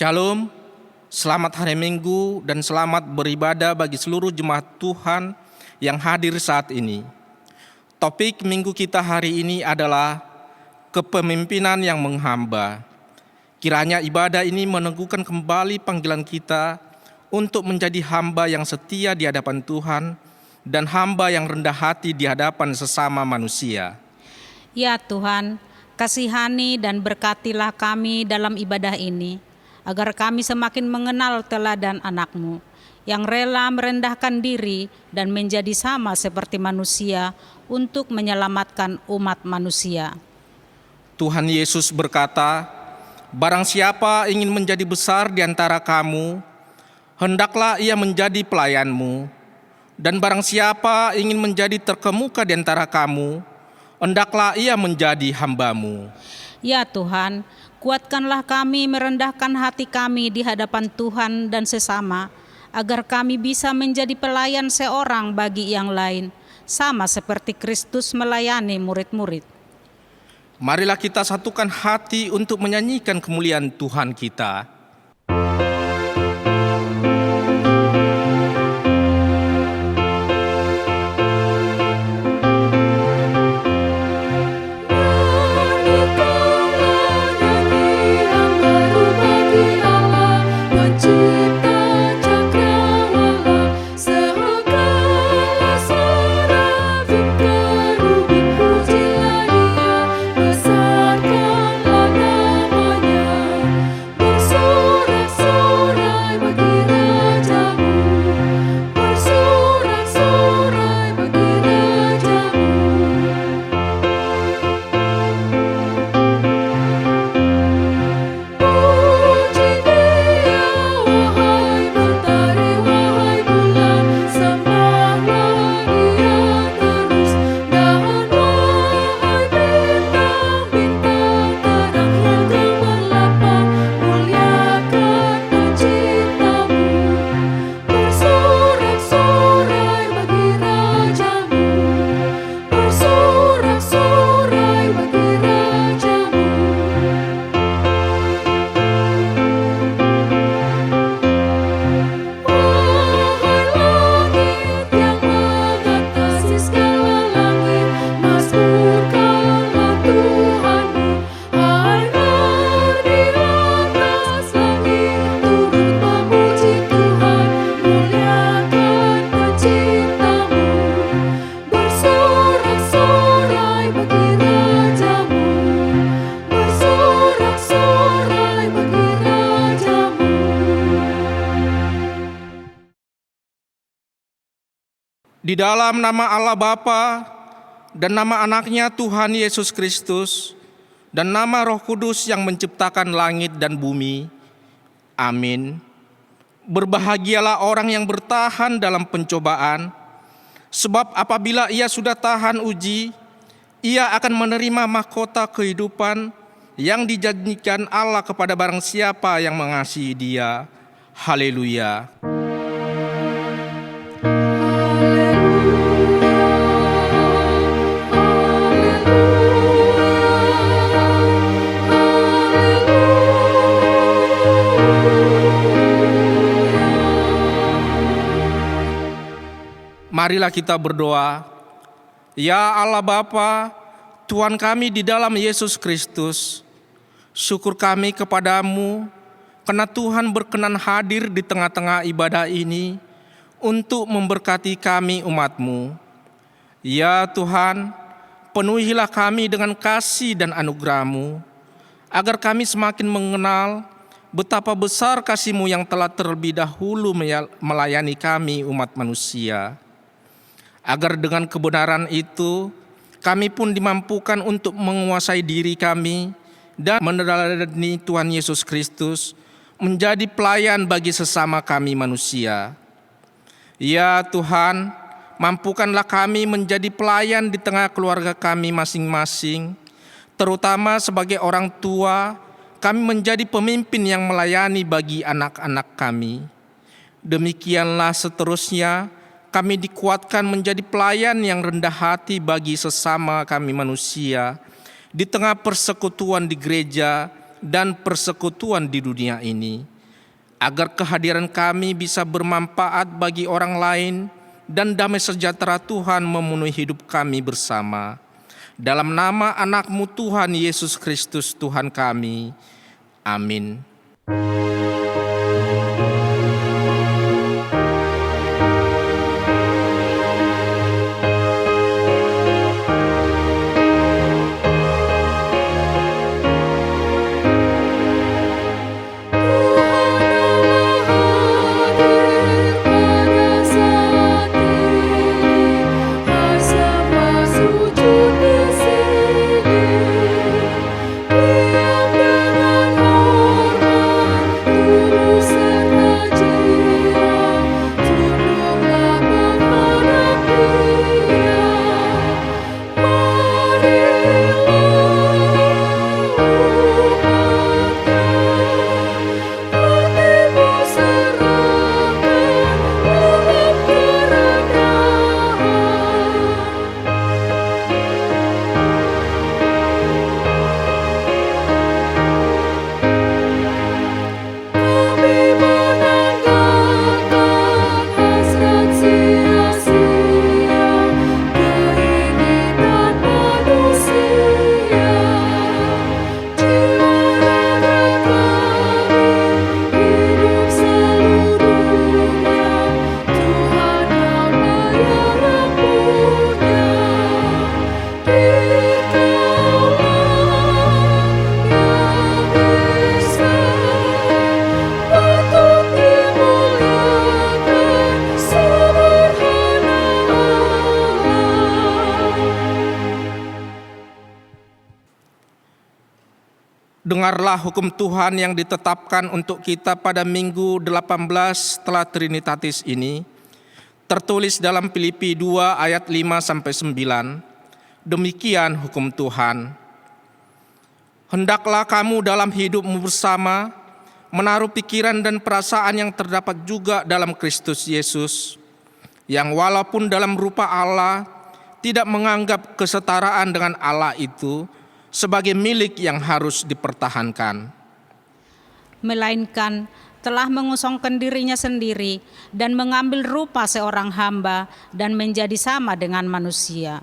Shalom, selamat hari Minggu dan selamat beribadah bagi seluruh jemaat Tuhan yang hadir saat ini. Topik minggu kita hari ini adalah kepemimpinan yang menghamba. Kiranya ibadah ini meneguhkan kembali panggilan kita untuk menjadi hamba yang setia di hadapan Tuhan dan hamba yang rendah hati di hadapan sesama manusia. Ya Tuhan, kasihani dan berkatilah kami dalam ibadah ini, agar kami semakin mengenal teladan anak-Mu, yang rela merendahkan diri dan menjadi sama seperti manusia untuk menyelamatkan umat manusia. Tuhan Yesus berkata, "Barang siapa ingin menjadi besar di antara kamu, hendaklah ia menjadi pelayanmu. Dan barang siapa ingin menjadi terkemuka di antara kamu, hendaklah ia menjadi hambamu." Ya Tuhan, kuatkanlah kami merendahkan hati kami di hadapan Tuhan dan sesama, agar kami bisa menjadi pelayan seorang bagi yang lain, sama seperti Kristus melayani murid-murid. Marilah kita satukan hati untuk menyanyikan kemuliaan Tuhan kita. Di dalam nama Allah Bapa dan nama anaknya Tuhan Yesus Kristus dan nama Roh Kudus yang menciptakan langit dan bumi. Amin. Berbahagialah orang yang bertahan dalam pencobaan, sebab apabila ia sudah tahan uji, ia akan menerima mahkota kehidupan yang dijanjikan Allah kepada barang siapa yang mengasihi Dia. Haleluya. Marilah kita berdoa. Ya Allah Bapa, Tuhan kami di dalam Yesus Kristus, syukur kami kepadamu karena Tuhan berkenan hadir di tengah-tengah ibadah ini untuk memberkati kami umat-Mu. Ya Tuhan, penuhilah kami dengan kasih dan anugerah-Mu, agar kami semakin mengenal betapa besar kasih-Mu yang telah terlebih dahulu melayani kami umat manusia. Agar dengan kebenaran itu, kami pun dimampukan untuk menguasai diri kami dan meneladani Tuhan Yesus Kristus menjadi pelayan bagi sesama kami manusia. Ya Tuhan, mampukanlah kami menjadi pelayan di tengah keluarga kami masing-masing, terutama sebagai orang tua, kami menjadi pemimpin yang melayani bagi anak-anak kami. Demikianlah seterusnya, kami dikuatkan menjadi pelayan yang rendah hati bagi sesama kami manusia, di tengah persekutuan di gereja dan persekutuan di dunia ini, agar kehadiran kami bisa bermanfaat bagi orang lain dan damai sejahtera Tuhan memenuhi hidup kami bersama. Dalam nama anak-Mu Tuhan Yesus Kristus Tuhan kami. Amin. Dengarlah hukum Tuhan yang ditetapkan untuk kita pada minggu 18 setelah Trinitatis ini, tertulis dalam Filipi 2 ayat 5-9. Demikian hukum Tuhan. Hendaklah kamu dalam hidupmu bersama menaruh pikiran dan perasaan yang terdapat juga dalam Kristus Yesus, yang walaupun dalam rupa Allah tidak menganggap kesetaraan dengan Allah itu sebagai milik yang harus dipertahankan, melainkan telah mengosongkan dirinya sendiri dan mengambil rupa seorang hamba dan menjadi sama dengan manusia.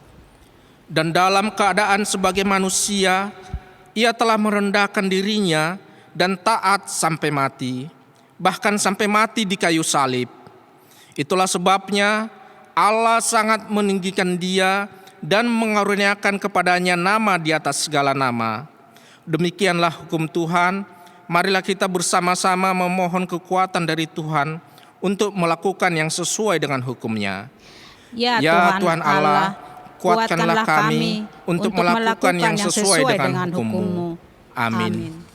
Dan dalam keadaan sebagai manusia, ia telah merendahkan dirinya dan taat sampai mati, bahkan sampai mati di kayu salib. Itulah sebabnya Allah sangat meninggikan dia dan mengaruniakan kepadanya nama di atas segala nama. Demikianlah hukum Tuhan. Marilah kita bersama-sama memohon kekuatan dari Tuhan untuk melakukan yang sesuai dengan hukum-Nya. Ya Tuhan Allah, kuatkanlah kami untuk melakukan yang sesuai dengan hukum-Mu. Amin.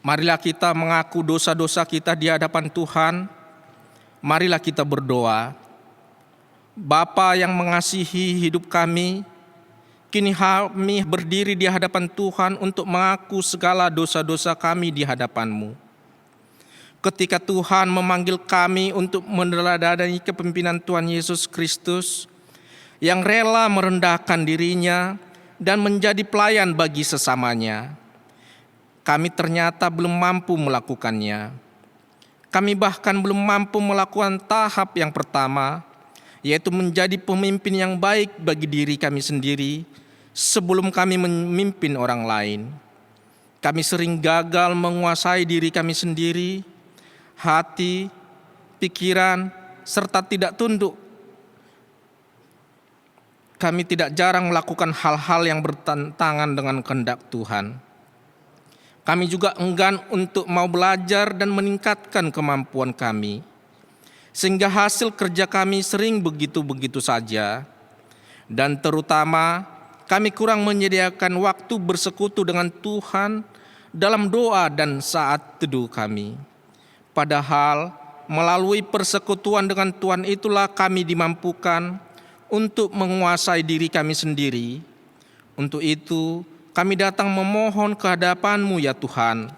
Marilah kita mengaku dosa-dosa kita di hadapan Tuhan. Marilah kita berdoa. Bapa yang mengasihi hidup kami, kini kami berdiri di hadapan Tuhan untuk mengaku segala dosa-dosa kami di hadapan-Mu. Ketika Tuhan memanggil kami untuk meneladani kepemimpinan Tuhan Yesus Kristus, yang rela merendahkan dirinya dan menjadi pelayan bagi sesamanya, kami ternyata belum mampu melakukannya. Kami bahkan belum mampu melakukan tahap yang pertama, yaitu menjadi pemimpin yang baik bagi diri kami sendiri sebelum kami memimpin orang lain. Kami sering gagal menguasai diri kami sendiri, hati, pikiran, serta tidak tunduk. Kami tidak jarang melakukan hal-hal yang bertentangan dengan kehendak Tuhan. Kami juga enggan untuk mau belajar dan meningkatkan kemampuan kami, sehingga hasil kerja kami sering begitu-begitu saja. Dan terutama, kami kurang menyediakan waktu bersekutu dengan Tuhan dalam doa dan saat teduh kami. Padahal, melalui persekutuan dengan Tuhan itulah kami dimampukan untuk menguasai diri kami sendiri. Untuk itu, kami datang memohon kehadapan-Mu ya Tuhan.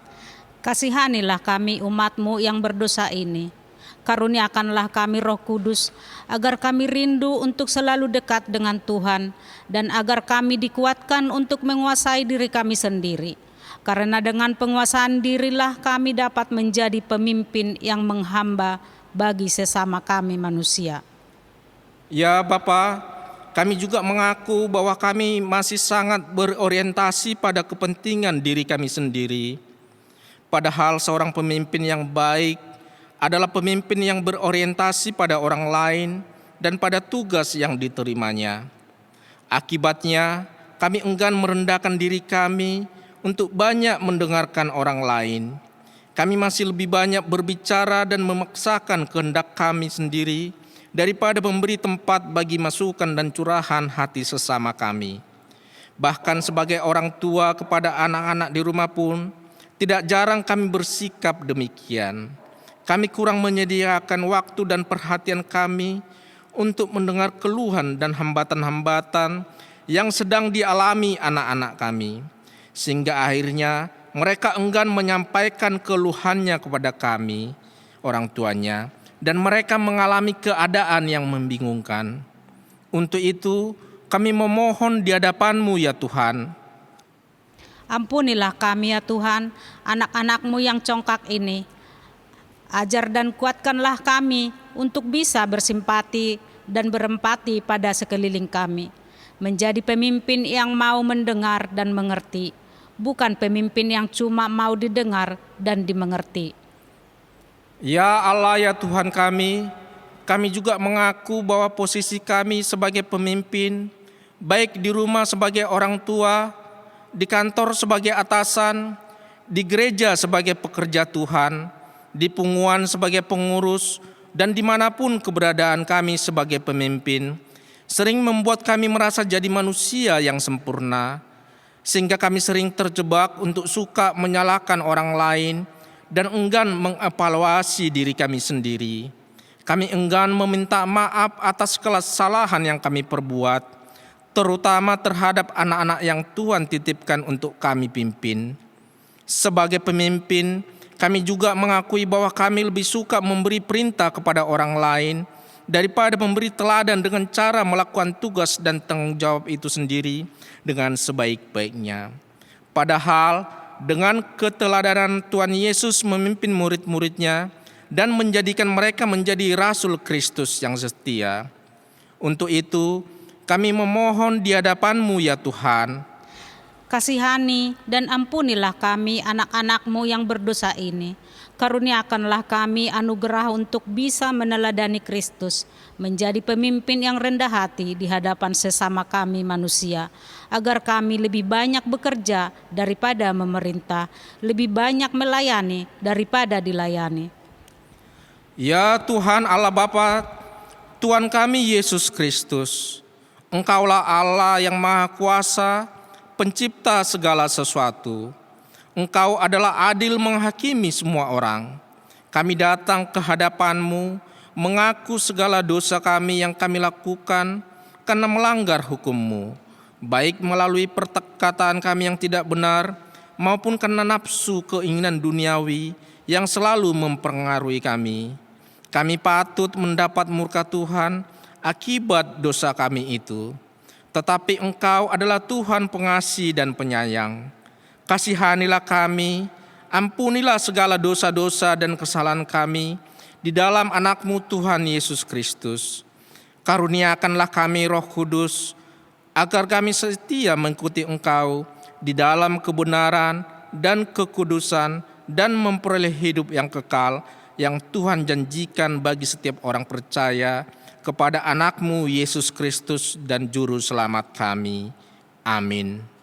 Kasihanilah kami umat-Mu yang berdosa ini. Karuniakanlah kami Roh Kudus, agar kami rindu untuk selalu dekat dengan Tuhan, dan agar kami dikuatkan untuk menguasai diri kami sendiri. Karena dengan penguasaan dirilah kami dapat menjadi pemimpin yang menghamba bagi sesama kami manusia. Ya Bapa, kami juga mengaku bahwa kami masih sangat berorientasi pada kepentingan diri kami sendiri. Padahal seorang pemimpin yang baik adalah pemimpin yang berorientasi pada orang lain dan pada tugas yang diterimanya. Akibatnya, kami enggan merendahkan diri kami untuk banyak mendengarkan orang lain. Kami masih lebih banyak berbicara dan memaksakan kehendak kami sendiri daripada memberi tempat bagi masukan dan curahan hati sesama kami. Bahkan sebagai orang tua kepada anak-anak di rumah pun, tidak jarang kami bersikap demikian. Kami kurang menyediakan waktu dan perhatian kami untuk mendengar keluhan dan hambatan-hambatan yang sedang dialami anak-anak kami, sehingga akhirnya mereka enggan menyampaikan keluhannya kepada kami, orang tuanya, dan mereka mengalami keadaan yang membingungkan. Untuk itu, kami memohon di hadapan-Mu ya Tuhan. Ampunilah kami ya Tuhan, anak-anak-Mu yang congkak ini. Ajar dan kuatkanlah kami untuk bisa bersimpati dan berempati pada sekeliling kami. Menjadi pemimpin yang mau mendengar dan mengerti, bukan pemimpin yang cuma mau didengar dan dimengerti. Ya Allah ya Tuhan kami juga mengaku bahwa posisi kami sebagai pemimpin, baik di rumah sebagai orang tua, di kantor sebagai atasan, di gereja sebagai pekerja Tuhan, di Punguan sebagai pengurus, dan dimanapun keberadaan kami sebagai pemimpin, sering membuat kami merasa jadi manusia yang sempurna, sehingga kami sering terjebak untuk suka menyalahkan orang lain dan enggan mengevaluasi diri kami sendiri. Kami enggan meminta maaf atas kesalahan yang kami perbuat, terutama terhadap anak-anak yang Tuhan titipkan untuk kami pimpin. Sebagai pemimpin, kami juga mengakui bahwa kami lebih suka memberi perintah kepada orang lain daripada memberi teladan dengan cara melakukan tugas dan tanggung jawab itu sendiri dengan sebaik-baiknya. Padahal dengan keteladanan Tuhan Yesus memimpin murid-muridnya dan menjadikan mereka menjadi Rasul Kristus yang setia. Untuk itu, kami memohon di hadapan-Mu ya Tuhan. Kasihani dan ampunilah kami anak-anak-Mu yang berdosa ini. Karuniakanlah kami anugerah untuk bisa meneladani Kristus, menjadi pemimpin yang rendah hati di hadapan sesama kami manusia, agar kami lebih banyak bekerja daripada memerintah, lebih banyak melayani daripada dilayani. Ya Tuhan Allah Bapa, Tuhan kami Yesus Kristus, Engkaulah Allah yang Maha Kuasa, pencipta segala sesuatu. Engkau adalah adil menghakimi semua orang. Kami datang ke hadapan-Mu, mengaku segala dosa kami yang kami lakukan karena melanggar hukum-Mu, baik melalui perkataan kami yang tidak benar, maupun karena nafsu keinginan duniawi yang selalu mempengaruhi kami. Kami patut mendapat murka Tuhan akibat dosa kami itu. Tetapi Engkau adalah Tuhan pengasih dan penyayang. Kasihanilah kami, ampunilah segala dosa-dosa dan kesalahan kami di dalam Anak-Mu Tuhan Yesus Kristus. Karuniakanlah kami Roh Kudus, agar kami setia mengikuti Engkau di dalam kebenaran dan kekudusan dan memperoleh hidup yang kekal yang Tuhan janjikan bagi setiap orang percaya kepada Anak-Mu Yesus Kristus dan Juru Selamat kami. Amin.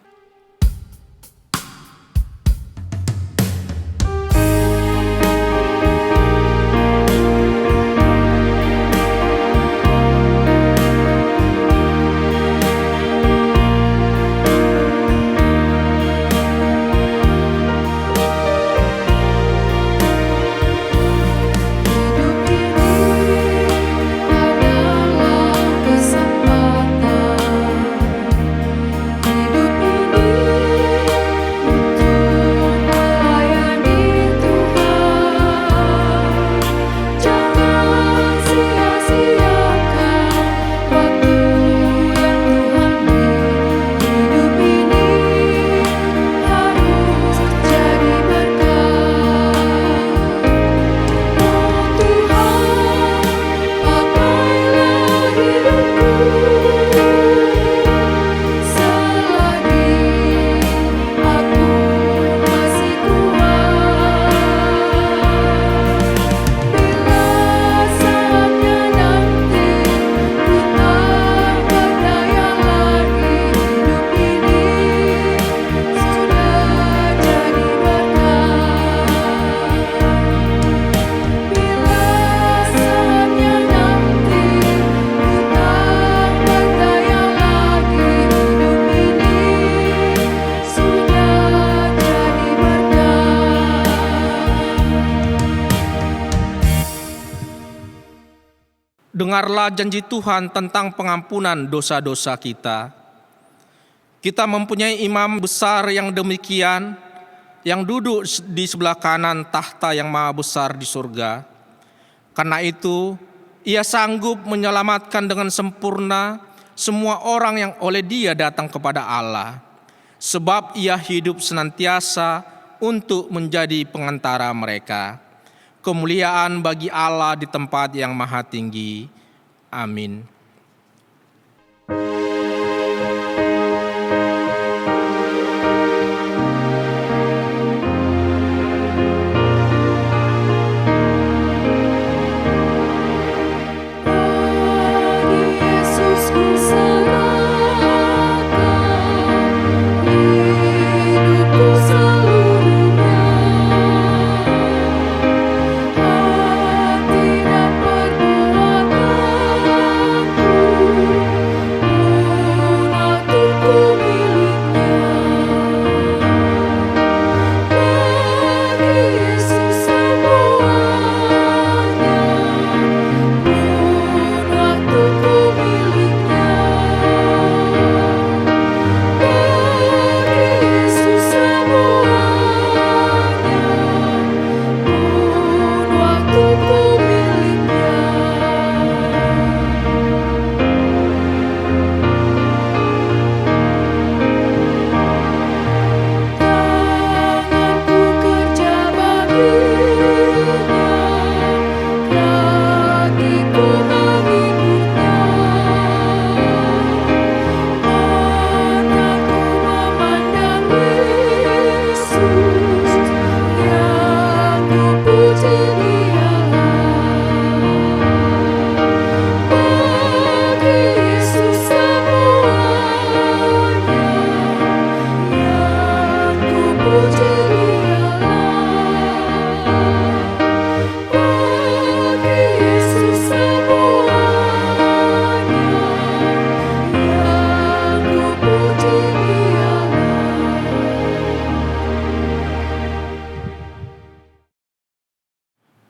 Dengarlah janji Tuhan tentang pengampunan dosa-dosa kita. Kita mempunyai imam besar yang demikian, yang duduk di sebelah kanan tahta yang maha besar di surga. Karena itu, ia sanggup menyelamatkan dengan sempurna semua orang yang oleh Dia datang kepada Allah. Sebab ia hidup senantiasa untuk menjadi pengantara mereka. Kemuliaan bagi Allah di tempat yang maha tinggi. Amin.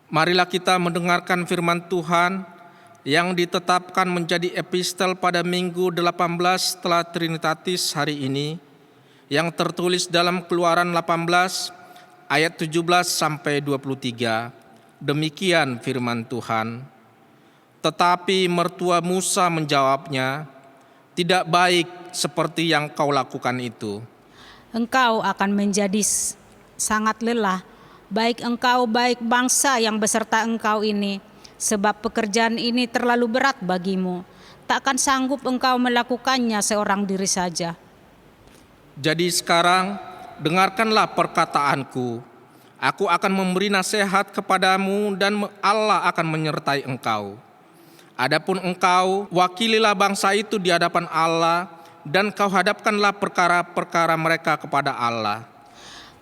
Marilah kita mendengarkan firman Tuhan yang ditetapkan menjadi epistel pada Minggu 18 setelah Trinitatis hari ini, yang tertulis dalam Keluaran 18 ayat 17 sampai 23. Demikian firman Tuhan. Tetapi mertua Musa menjawabnya, "Tidak baik seperti yang kau lakukan itu. Engkau akan menjadi sangat lelah, baik engkau, baik bangsa yang beserta engkau ini, sebab pekerjaan ini terlalu berat bagimu. Takkan sanggup engkau melakukannya seorang diri saja. Jadi sekarang dengarkanlah perkataanku. Aku akan memberi nasihat kepadamu dan Allah akan menyertai engkau. Adapun engkau, wakililah bangsa itu di hadapan Allah dan kau hadapkanlah perkara-perkara mereka kepada Allah.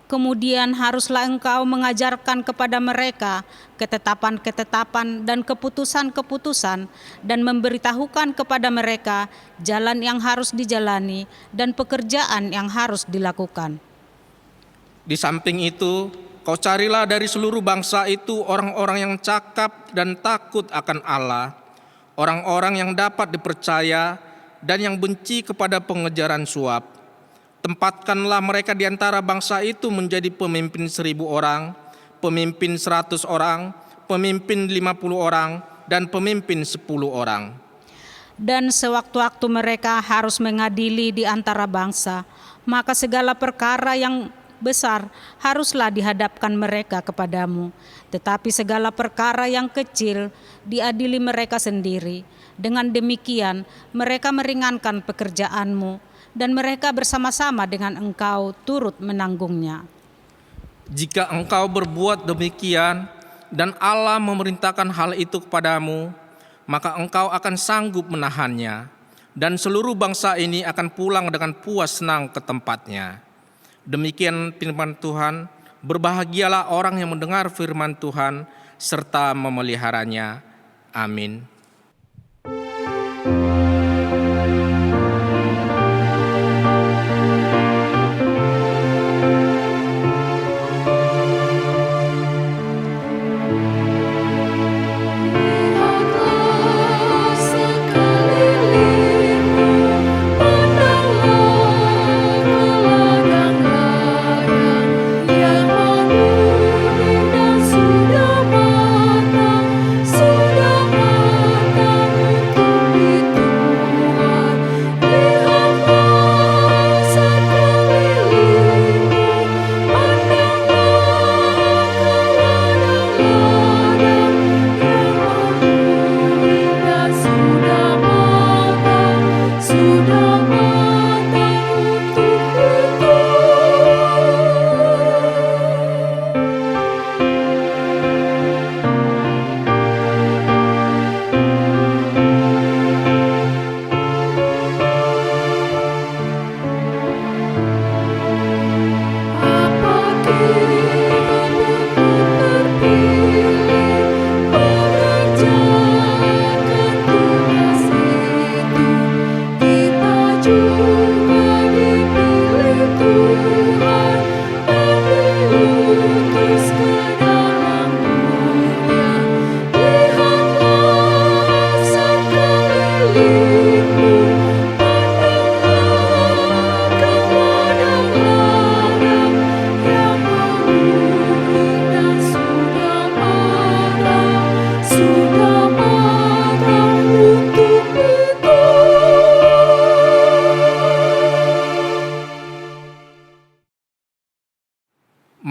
Kemudian haruslah engkau mengajarkan kepada mereka ketetapan-ketetapan dan keputusan-keputusan, dan memberitahukan kepada mereka jalan yang harus dijalani dan pekerjaan yang harus dilakukan. Di samping itu, kau carilah dari seluruh bangsa itu orang-orang yang cakap dan takut akan Allah, orang-orang yang dapat dipercaya dan yang benci kepada pengejaran suap. Tempatkanlah mereka di antara bangsa itu menjadi pemimpin 1.000 orang, pemimpin 100 orang, pemimpin 50 orang, dan pemimpin 10 orang. Dan sewaktu-waktu mereka harus mengadili di antara bangsa, maka segala perkara yang besar haruslah dihadapkan mereka kepadamu. Tetapi segala perkara yang kecil diadili mereka sendiri. Dengan demikian mereka meringankan pekerjaanmu, dan mereka bersama-sama dengan engkau turut menanggungnya. Jika engkau berbuat demikian dan Allah memerintahkan hal itu kepadamu, maka engkau akan sanggup menahannya, dan seluruh bangsa ini akan pulang dengan puas senang ke tempatnya. Demikian firman Tuhan. Berbahagialah orang yang mendengar firman Tuhan serta memeliharanya. Amin.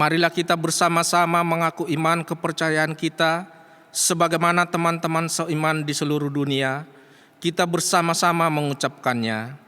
Marilah kita bersama-sama mengaku iman kepercayaan kita sebagaimana teman-teman seiman di seluruh dunia. Kita bersama-sama mengucapkannya.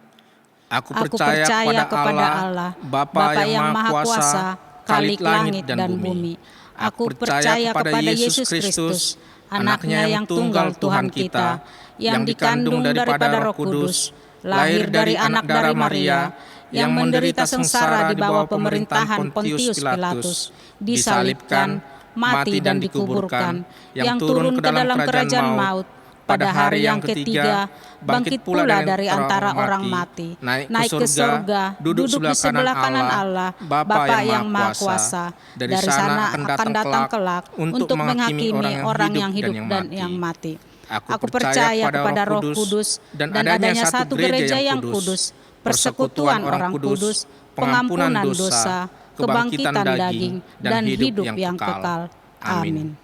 Aku percaya kepada Allah, Bapa yang Maha Kuasa, Khalik langit dan bumi. Aku percaya kepada Yesus Kristus, Anaknya yang tunggal Tuhan kita, yang dikandung daripada Roh Kudus, lahir dari anak dari Maria, yang menderita sengsara di bawah pemerintahan Pontius Pilatus, disalibkan, mati dan dikuburkan, yang turun ke dalam kerajaan maut, pada hari yang ketiga bangkit pula dari antara orang mati, naik ke surga, duduk di sebelah kanan Allah, Bapa yang Maha Kuasa. Dari sana akan datang kelak untuk menghakimi orang yang hidup dan yang mati. Aku percaya kepada Roh Kudus dan adanya satu gereja yang kudus, persekutuan orang kudus, pengampunan dosa, kebangkitan daging, dan hidup yang kekal. Amin.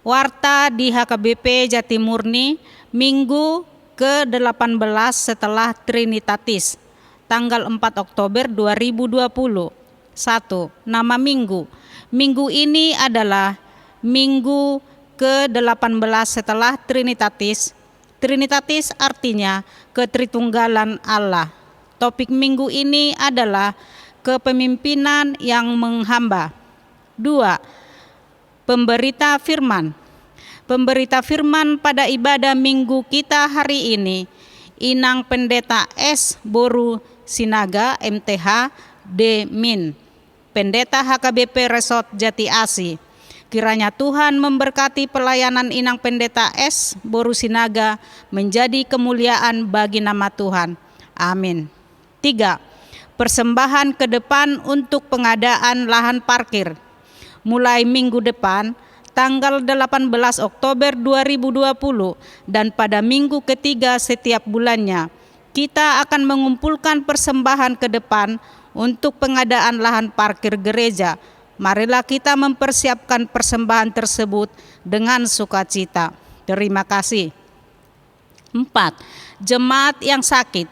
Warta di HKBP Jatimurni, Minggu ke-18 setelah Trinitatis, tanggal 4 Oktober 2020. 1. Nama minggu. Minggu ini adalah Minggu ke-18 setelah Trinitatis. Trinitatis artinya ketritunggalan Allah. Topik minggu ini adalah kepemimpinan yang menghamba. 2. Pemberita firman. Pemberita firman pada ibadah minggu kita hari ini, Inang Pendeta S. Boru Sinaga MTH D. Min, Pendeta HKBP Resort Jati Asi. Kiranya Tuhan memberkati pelayanan Inang Pendeta S. Boru Sinaga menjadi kemuliaan bagi nama Tuhan. Amin. 3. Persembahan ke depan untuk pengadaan lahan parkir. Mulai minggu depan, tanggal 18 Oktober 2020 dan pada minggu ketiga setiap bulannya, kita akan mengumpulkan persembahan ke depan untuk pengadaan lahan parkir gereja. Marilah kita mempersiapkan persembahan tersebut dengan sukacita. Terima kasih. 4. Jemaat yang sakit.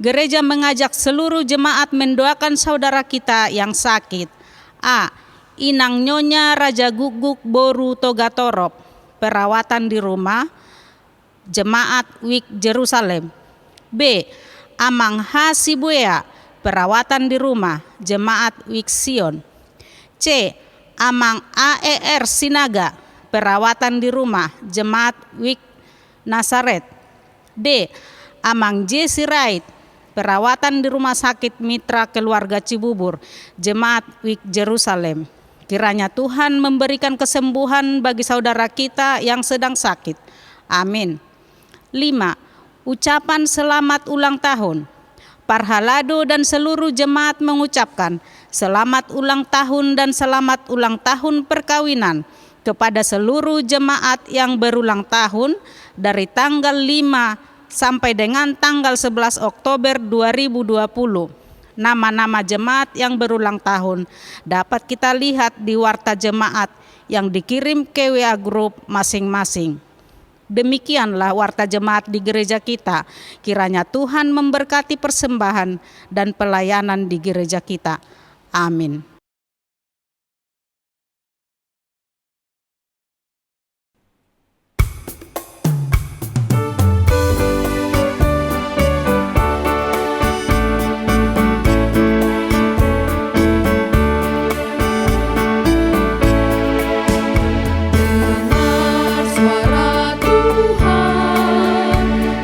Gereja mengajak seluruh jemaat mendoakan saudara kita yang sakit. A. Inang Nyonya Raja Guguk Boru Togatorop, perawatan di rumah, Jemaat Wik Jerusalem. B. Amang Hasibuea, perawatan di rumah, Jemaat Wik Sion. C. Amang AER Sinaga, perawatan di rumah, Jemaat Wik Nasaret. D. Amang J. Sirait, perawatan di rumah sakit Mitra Keluarga Cibubur, Jemaat Wik Jerusalem. Kiranya Tuhan memberikan kesembuhan bagi saudara kita yang sedang sakit. Amin. 5. Ucapan selamat ulang tahun. Parhalado dan seluruh jemaat mengucapkan selamat ulang tahun dan selamat ulang tahun perkawinan kepada seluruh jemaat yang berulang tahun dari tanggal 5 sampai dengan tanggal 11 Oktober 2020. Nama-nama jemaat yang berulang tahun dapat kita lihat di warta jemaat yang dikirim ke WA Group masing-masing. Demikianlah warta jemaat di gereja kita. Kiranya Tuhan memberkati persembahan dan pelayanan di gereja kita. Amin.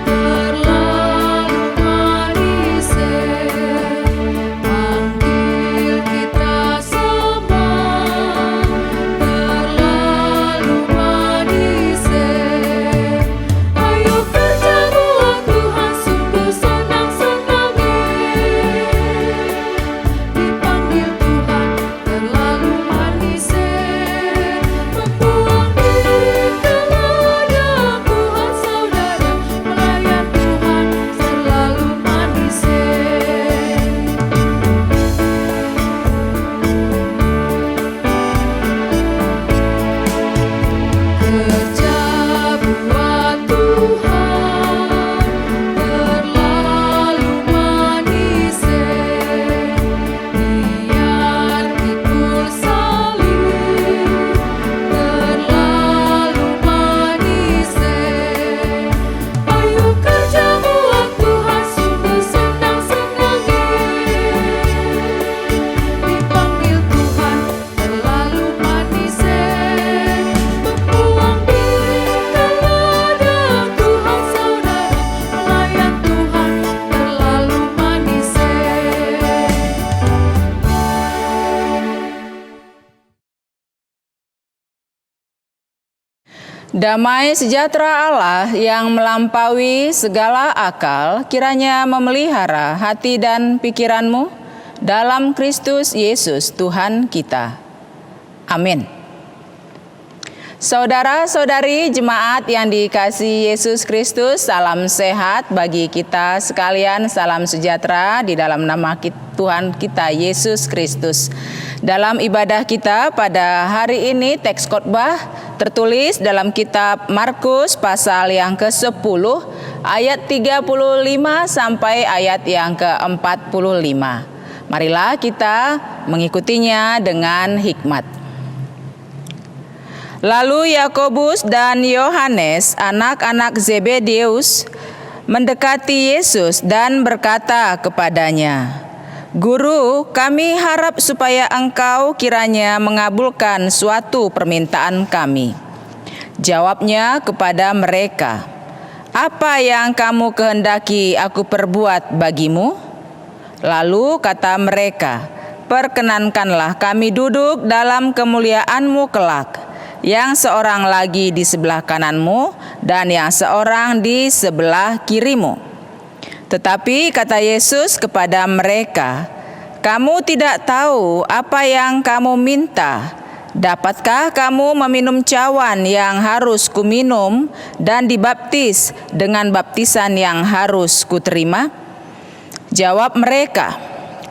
Terlalu manis, panggil kita Damai sejahtera Allah yang melampaui segala akal kiranya memelihara hati dan pikiranmu dalam Kristus Yesus Tuhan kita. Amin. Saudara-saudari jemaat yang dikasihi Yesus Kristus, salam sehat bagi kita sekalian, salam sejahtera di dalam nama Tuhan kita Yesus Kristus. Dalam ibadah kita pada hari ini teks khotbah tertulis dalam kitab Markus pasal yang ke-10 ayat 35 sampai ayat yang ke-45. Marilah kita mengikutinya dengan hikmat. Lalu Yakobus dan Yohanes, anak-anak Zebedeus, mendekati Yesus dan berkata kepadanya, "Guru, kami harap supaya Engkau kiranya mengabulkan suatu permintaan kami." Jawabnya kepada mereka, "Apa yang kamu kehendaki aku perbuat bagimu?" Lalu kata mereka, "Perkenankanlah kami duduk dalam kemuliaan-Mu kelak, yang seorang lagi di sebelah kananmu dan yang seorang di sebelah kirimu." Tetapi kata Yesus kepada mereka, "Kamu tidak tahu apa yang kamu minta. Dapatkah kamu meminum cawan yang harus kuminum dan dibaptis dengan baptisan yang harus kuterima?" Jawab mereka,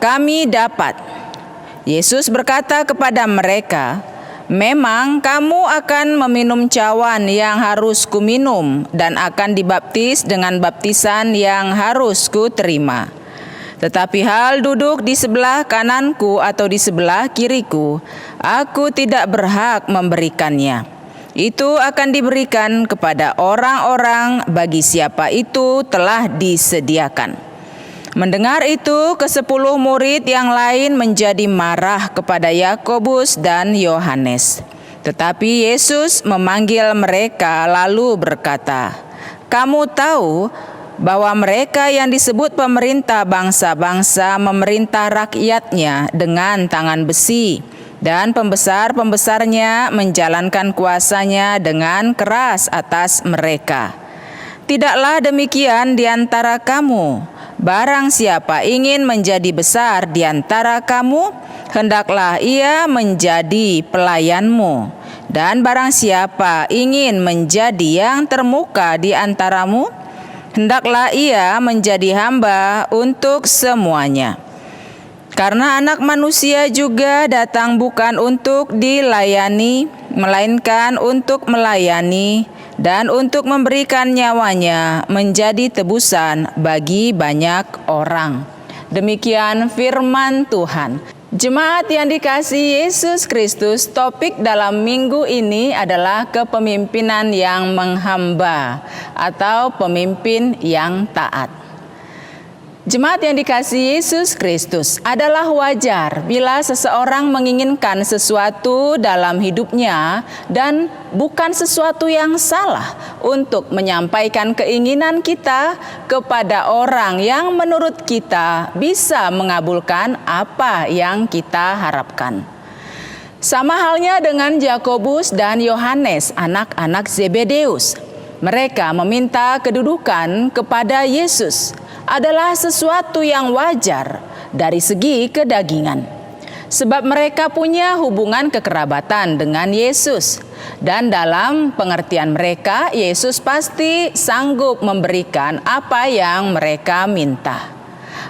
"Kami dapat." Yesus berkata kepada mereka, "Memang kamu akan meminum cawan yang harus kuminum dan akan dibaptis dengan baptisan yang harus kuterima. Tetapi hal duduk di sebelah kananku atau di sebelah kiriku, aku tidak berhak memberikannya. Itu akan diberikan kepada orang-orang bagi siapa itu telah disediakan." Mendengar itu, ke-10 murid yang lain menjadi marah kepada Yakobus dan Yohanes. Tetapi Yesus memanggil mereka lalu berkata, "Kamu tahu bahwa mereka yang disebut pemerintah bangsa-bangsa memerintah rakyatnya dengan tangan besi, dan pembesar-pembesarnya menjalankan kuasanya dengan keras atas mereka. Tidaklah demikian di antara kamu. Barang siapa ingin menjadi besar di antara kamu, hendaklah ia menjadi pelayanmu. Dan barang siapa ingin menjadi yang termuka di antaramu, hendaklah ia menjadi hamba untuk semuanya. Karena Anak Manusia juga datang bukan untuk dilayani, melainkan untuk melayani dan untuk memberikan nyawanya menjadi tebusan bagi banyak orang." Demikian firman Tuhan. Jemaat yang dikasihi Yesus Kristus, topik dalam minggu ini adalah kepemimpinan yang menghamba atau pemimpin yang taat. Jemaat yang dikasihi Yesus Kristus, adalah wajar bila seseorang menginginkan sesuatu dalam hidupnya dan bukan sesuatu yang salah untuk menyampaikan keinginan kita kepada orang yang menurut kita bisa mengabulkan apa yang kita harapkan. Sama halnya dengan Yakobus dan Yohanes, anak-anak Zebedeus. Mereka meminta kedudukan kepada Yesus adalah sesuatu yang wajar dari segi kedagingan. Sebab mereka punya hubungan kekerabatan dengan Yesus. Dan dalam pengertian mereka, Yesus pasti sanggup memberikan apa yang mereka minta.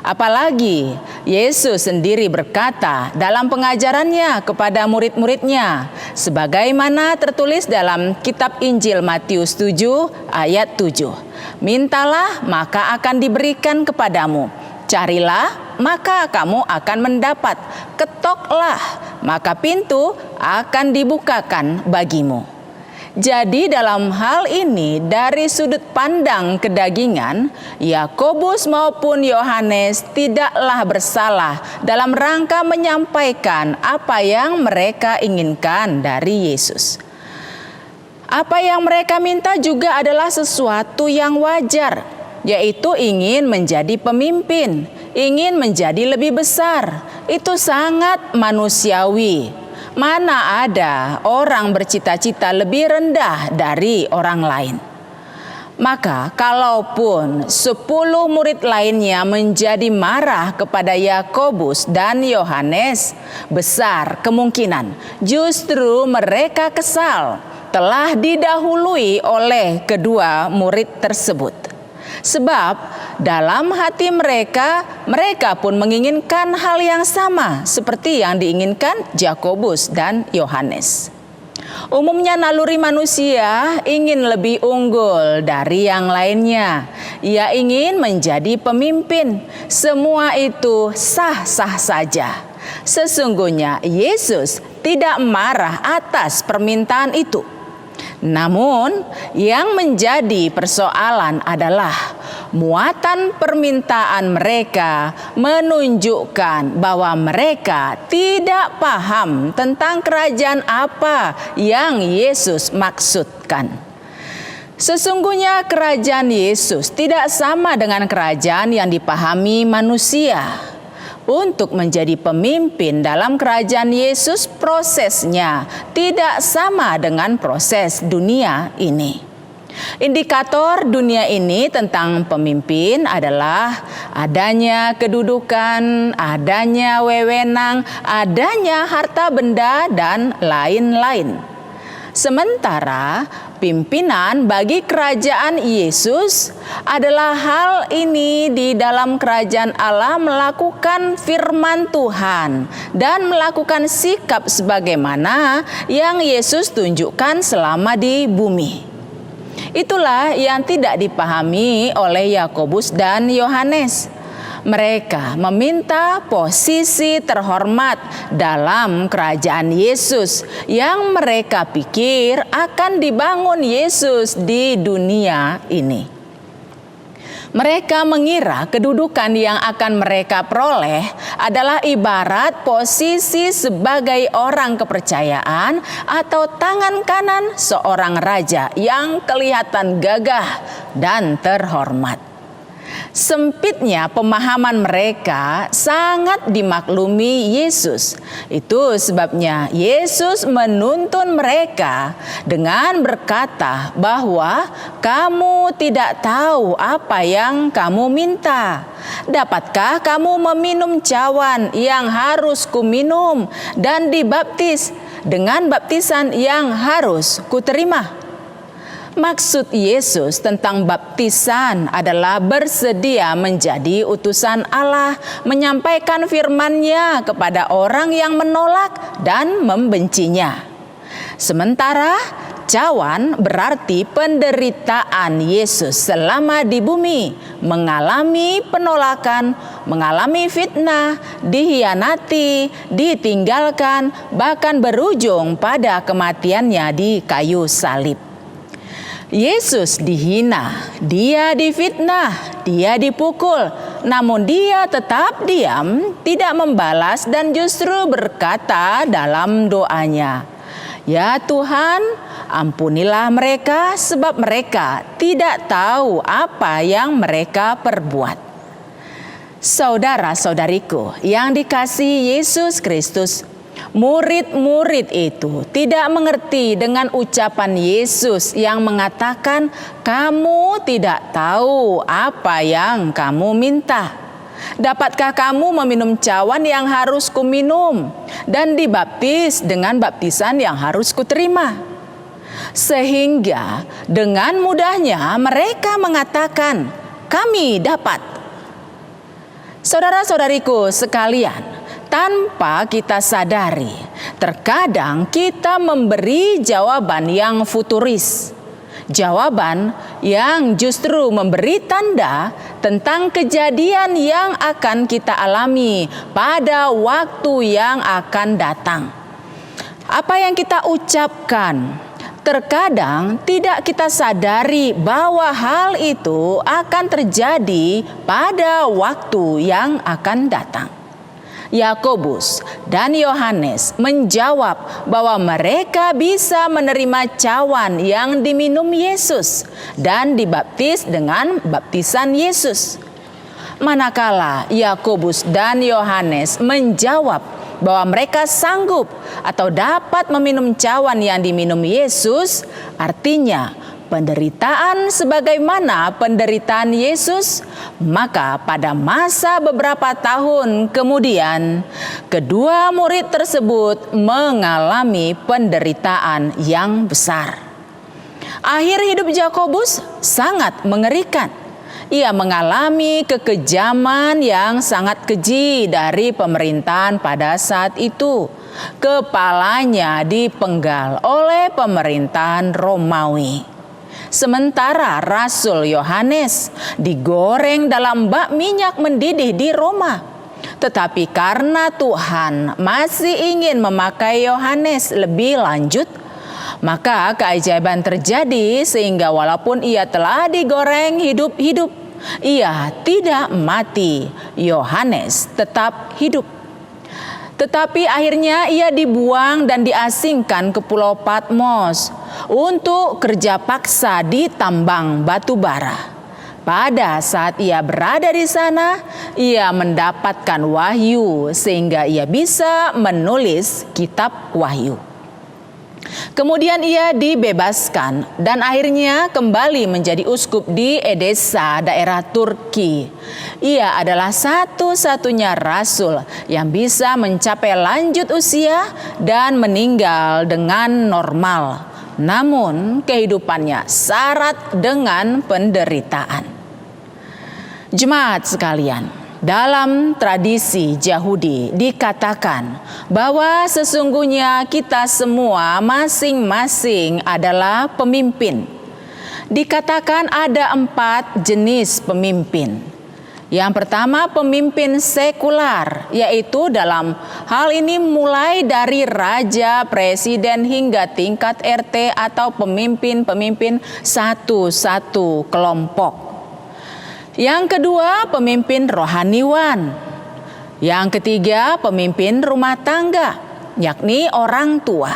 Apalagi Yesus sendiri berkata dalam pengajarannya kepada murid-muridnya, sebagaimana tertulis dalam kitab Injil Matius 7 ayat 7. "Mintalah maka akan diberikan kepadamu, carilah maka kamu akan mendapat, ketoklah maka pintu akan dibukakan bagimu." Jadi dalam hal ini dari sudut pandang kedagingan, Yakobus maupun Yohanes tidaklah bersalah dalam rangka menyampaikan apa yang mereka inginkan dari Yesus. Apa yang mereka minta juga adalah sesuatu yang wajar, yaitu ingin menjadi pemimpin, ingin menjadi lebih besar. Itu sangat manusiawi. Mana ada orang bercita-cita lebih rendah dari orang lain. Maka kalaupun 10 murid lainnya menjadi marah kepada Yakobus dan Yohanes, besar kemungkinan justru mereka kesal telah didahului oleh kedua murid tersebut. Sebab dalam hati mereka pun menginginkan hal yang sama seperti yang diinginkan Yakobus dan Yohanes. Umumnya naluri manusia ingin lebih unggul dari yang lainnya. Ia ingin menjadi pemimpin. Semua itu sah-sah saja. Sesungguhnya Yesus tidak marah atas permintaan itu. Namun, yang menjadi persoalan adalah muatan permintaan mereka menunjukkan bahwa mereka tidak paham tentang kerajaan apa yang Yesus maksudkan. Sesungguhnya kerajaan Yesus tidak sama dengan kerajaan yang dipahami manusia. Untuk menjadi pemimpin dalam kerajaan Yesus, prosesnya tidak sama dengan proses dunia ini. Indikator dunia ini tentang pemimpin adalah adanya kedudukan, adanya wewenang, adanya harta benda, dan lain-lain. Sementara pimpinan bagi kerajaan Yesus adalah hal ini di dalam kerajaan Allah melakukan firman Tuhan dan melakukan sikap sebagaimana yang Yesus tunjukkan selama di bumi. Itulah yang tidak dipahami oleh Yakobus dan Yohanes. Mereka meminta posisi terhormat dalam kerajaan Yesus yang mereka pikir akan dibangun Yesus di dunia ini. Mereka mengira kedudukan yang akan mereka peroleh adalah ibarat posisi sebagai orang kepercayaan atau tangan kanan seorang raja yang kelihatan gagah dan terhormat. Sempitnya pemahaman mereka sangat dimaklumi Yesus. Itu sebabnya Yesus menuntun mereka dengan berkata bahwa kamu tidak tahu apa yang kamu minta. Dapatkah kamu meminum cawan yang harus kuminum dan dibaptis dengan baptisan yang harus kuterima? Maksud Yesus tentang baptisan adalah bersedia menjadi utusan Allah, menyampaikan firman-Nya kepada orang yang menolak dan membencinya. Sementara cawan berarti penderitaan Yesus selama di bumi, mengalami penolakan, mengalami fitnah, dihianati, ditinggalkan, bahkan berujung pada kematiannya di kayu salib. Yesus dihina, dia difitnah, dia dipukul, namun dia tetap diam, tidak membalas dan justru berkata dalam doanya, "Ya Tuhan, ampunilah mereka sebab mereka tidak tahu apa yang mereka perbuat." Saudara-saudariku yang dikasihi Yesus Kristus, murid-murid itu tidak mengerti dengan ucapan Yesus yang mengatakan, "Kamu tidak tahu apa yang kamu minta. Dapatkah kamu meminum cawan yang harus kuminum dan dibaptis dengan baptisan yang harus kuterima?" Sehingga dengan mudahnya mereka mengatakan, "Kami dapat." Saudara-saudariku sekalian, tanpa kita sadari, terkadang kita memberi jawaban yang futuris. Jawaban yang justru memberi tanda tentang kejadian yang akan kita alami pada waktu yang akan datang. Apa yang kita ucapkan, terkadang tidak kita sadari bahwa hal itu akan terjadi pada waktu yang akan datang. Yakobus dan Yohanes menjawab bahwa mereka bisa menerima cawan yang diminum Yesus dan dibaptis dengan baptisan Yesus. Manakala Yakobus dan Yohanes menjawab bahwa mereka sanggup atau dapat meminum cawan yang diminum Yesus, artinya penderitaan sebagaimana penderitaan Yesus, maka pada masa beberapa tahun kemudian, kedua murid tersebut mengalami penderitaan yang besar. Akhir hidup Yakobus sangat mengerikan. Ia mengalami kekejaman yang sangat keji dari pemerintahan pada saat itu. Kepalanya dipenggal oleh pemerintahan Romawi. Sementara Rasul Yohanes digoreng dalam bak minyak mendidih di Roma. Tetapi karena Tuhan masih ingin memakai Yohanes lebih lanjut, maka keajaiban terjadi sehingga walaupun ia telah digoreng hidup-hidup, ia tidak mati. Yohanes tetap hidup. Tetapi akhirnya ia dibuang dan diasingkan ke Pulau Patmos untuk kerja paksa di tambang batu bara. Pada saat ia berada di sana, ia mendapatkan wahyu sehingga ia bisa menulis kitab Wahyu. Kemudian ia dibebaskan dan akhirnya kembali menjadi uskup di Edessa, daerah Turki. Ia adalah satu-satunya rasul yang bisa mencapai lanjut usia dan meninggal dengan normal. Namun kehidupannya syarat dengan penderitaan. Jemaat sekalian, dalam tradisi Yahudi dikatakan bahwa sesungguhnya kita semua masing-masing adalah pemimpin. Dikatakan ada 4 jenis pemimpin. Yang pertama pemimpin sekular, yaitu dalam hal ini mulai dari raja, presiden hingga tingkat RT atau pemimpin-pemimpin satu-satu kelompok. Yang kedua, pemimpin rohaniwan. Yang ketiga, pemimpin rumah tangga, yakni orang tua.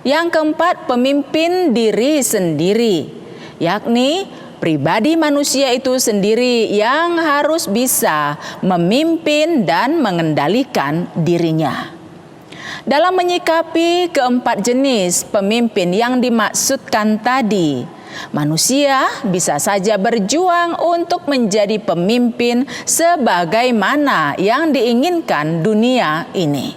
Yang keempat, pemimpin diri sendiri, yakni pribadi manusia itu sendiri yang harus bisa memimpin dan mengendalikan dirinya. Dalam menyikapi keempat jenis pemimpin yang dimaksudkan tadi, manusia bisa saja berjuang untuk menjadi pemimpin sebagaimana yang diinginkan dunia ini.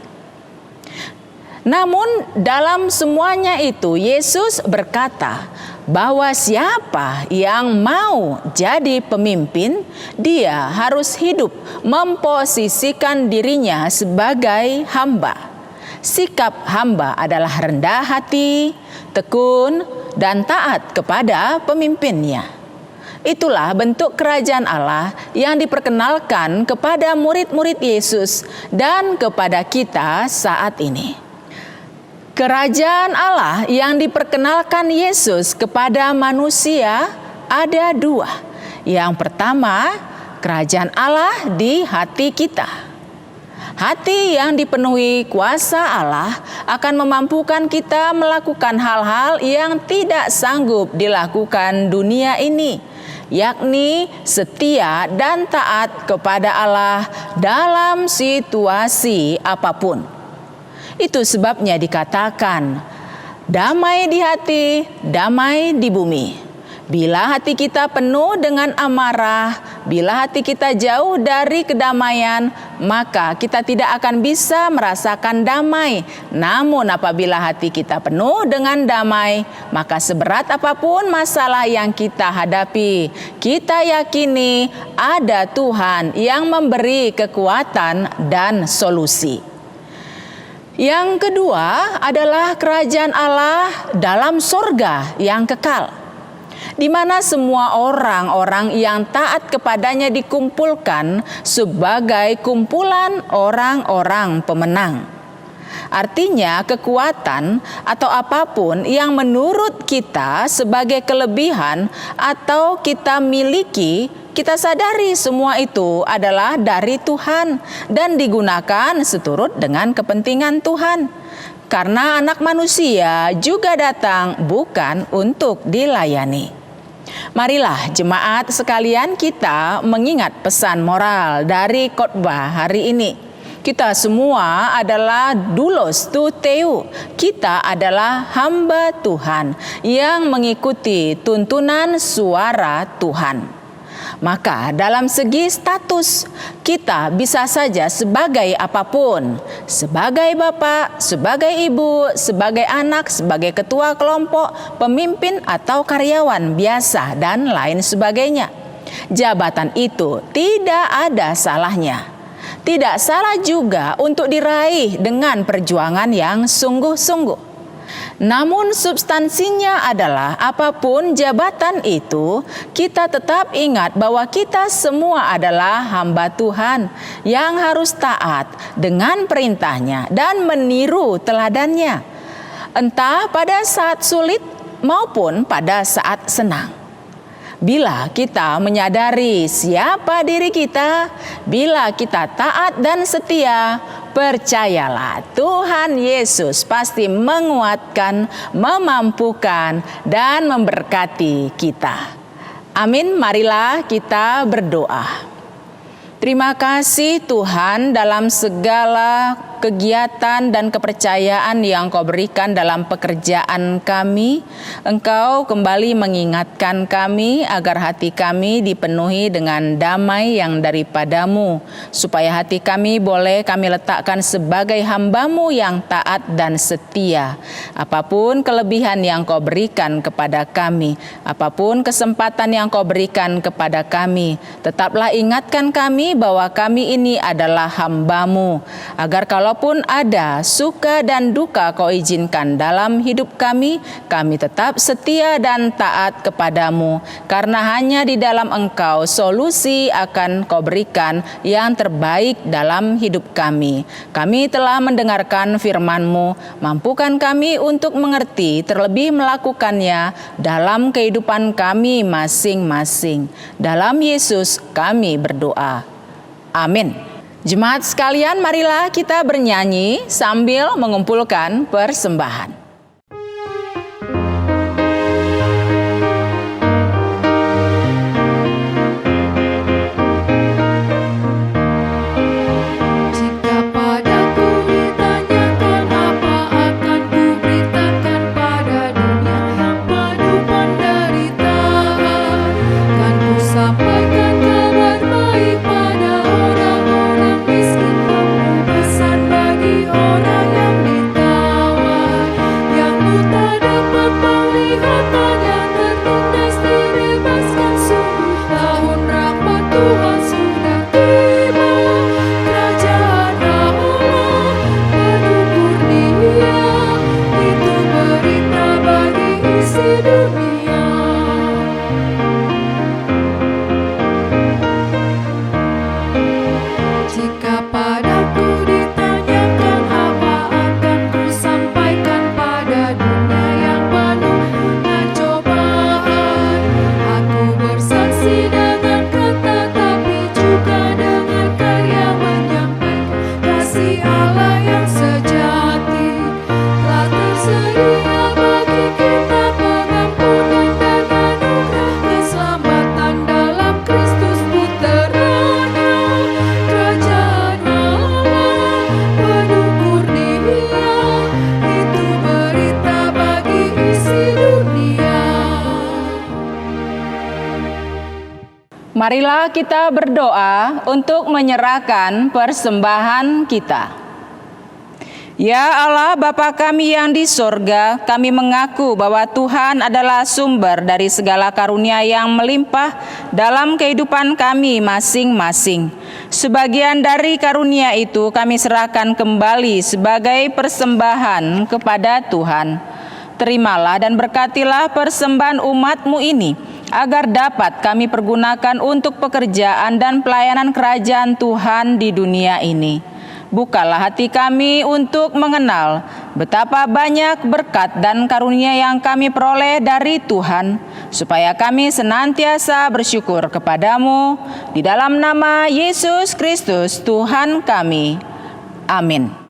Namun dalam semuanya itu Yesus berkata bahwa siapa yang mau jadi pemimpin, dia harus hidup memposisikan dirinya sebagai hamba. Sikap hamba adalah rendah hati, tekun, dan taat kepada pemimpinnya. Itulah bentuk kerajaan Allah yang diperkenalkan kepada murid-murid Yesus dan kepada kita saat ini. Kerajaan Allah yang diperkenalkan Yesus kepada manusia ada 2. Yang pertama, kerajaan Allah di hati kita. Hati yang dipenuhi kuasa Allah akan memampukan kita melakukan hal-hal yang tidak sanggup dilakukan dunia ini, yakni setia dan taat kepada Allah dalam situasi apapun. Itu sebabnya dikatakan, damai di hati, damai di bumi. Bila hati kita penuh dengan amarah, bila hati kita jauh dari kedamaian, maka kita tidak akan bisa merasakan damai. Namun apabila hati kita penuh dengan damai, maka seberat apapun masalah yang kita hadapi, kita yakini ada Tuhan yang memberi kekuatan dan solusi. Yang kedua adalah kerajaan Allah dalam surga yang kekal, di mana semua orang-orang yang taat kepadanya dikumpulkan sebagai kumpulan orang-orang pemenang. Artinya kekuatan atau apapun yang menurut kita sebagai kelebihan atau kita miliki, kita sadari semua itu adalah dari Tuhan dan digunakan seturut dengan kepentingan Tuhan. Karena anak manusia juga datang bukan untuk dilayani. Marilah jemaat sekalian kita mengingat pesan moral dari khotbah hari ini. Kita semua adalah doulos tu theou. Kita adalah hamba Tuhan yang mengikuti tuntunan suara Tuhan. Maka dalam segi status, kita bisa saja sebagai apapun. Sebagai bapak, sebagai ibu, sebagai anak, sebagai ketua kelompok, pemimpin atau karyawan biasa dan lain sebagainya. Jabatan itu tidak ada salahnya. Tidak salah juga untuk diraih dengan perjuangan yang sungguh-sungguh. Namun substansinya adalah apapun jabatan itu, kita tetap ingat bahwa kita semua adalah hamba Tuhan yang harus taat dengan perintahnya dan meniru teladannya. Entah pada saat sulit maupun pada saat senang. Bila kita menyadari siapa diri kita, bila kita taat dan setia, percayalah Tuhan Yesus pasti menguatkan, memampukan, dan memberkati kita. Amin, marilah kita berdoa. Terima kasih Tuhan dalam segala kegiatan dan kepercayaan yang Kau berikan dalam pekerjaan kami. Engkau kembali mengingatkan kami agar hati kami dipenuhi dengan damai yang daripadamu, supaya hati kami boleh kami letakkan sebagai hamba-Mu yang taat dan setia. Apapun kelebihan yang Kau berikan kepada kami, apapun kesempatan yang Kau berikan kepada kami, tetaplah ingatkan kami bahwa kami ini adalah hamba-Mu, agar kalaupun ada suka dan duka Kau izinkan dalam hidup kami tetap setia dan taat kepadamu, karena hanya di dalam Engkau solusi akan Kau berikan yang terbaik dalam hidup kami. Kami telah mendengarkan firman-Mu, mampukan kami untuk mengerti, terlebih melakukannya dalam kehidupan kami masing-masing. Dalam Yesus kami berdoa. Amin. Jemaat sekalian, marilah kita bernyanyi sambil mengumpulkan persembahan. Marilah kita berdoa untuk menyerahkan persembahan kita. Ya Allah Bapa kami yang di sorga, kami mengaku bahwa Tuhan adalah sumber dari segala karunia yang melimpah dalam kehidupan kami masing-masing. Sebagian dari karunia itu kami serahkan kembali sebagai persembahan kepada Tuhan. Terimalah dan berkatilah persembahan umat-Mu ini, agar dapat kami pergunakan untuk pekerjaan dan pelayanan kerajaan Tuhan di dunia ini. Bukalah hati kami untuk mengenal betapa banyak berkat dan karunia yang kami peroleh dari Tuhan, supaya kami senantiasa bersyukur kepadamu. Di dalam nama Yesus Kristus Tuhan kami. Amin.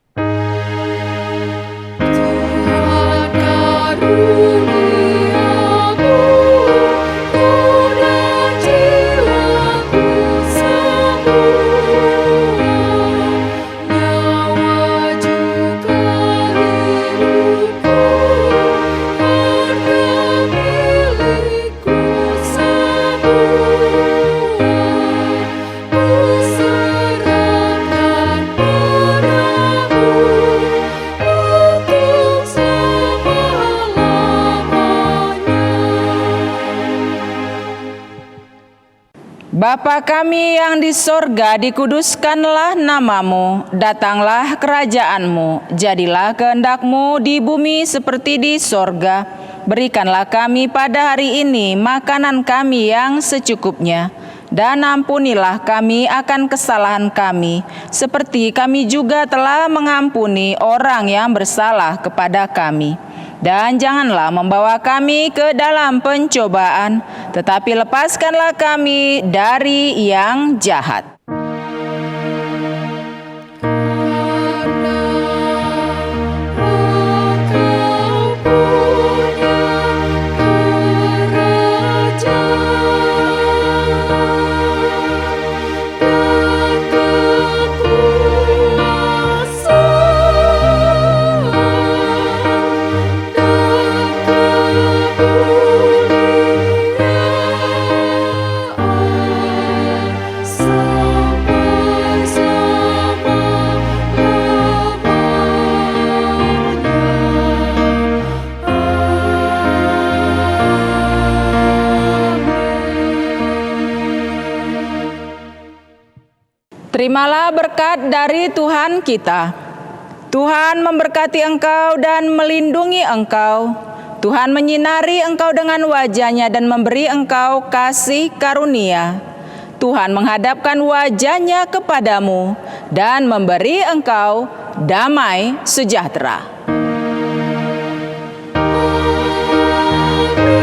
Bapa kami yang di sorga, dikuduskanlah namamu, datanglah kerajaanmu, jadilah kehendak-Mu di bumi seperti di sorga. Berikanlah kami pada hari ini makanan kami yang secukupnya, dan ampunilah kami akan kesalahan kami, seperti kami juga telah mengampuni orang yang bersalah kepada kami. Dan janganlah membawa kami ke dalam pencobaan, tetapi lepaskanlah kami dari yang jahat. Terimalah berkat dari Tuhan kita. Tuhan memberkati engkau dan melindungi engkau. Tuhan menyinari engkau dengan wajah-Nya dan memberi engkau kasih karunia. Tuhan menghadapkan wajah-Nya kepadamu dan memberi engkau damai sejahtera. Amin.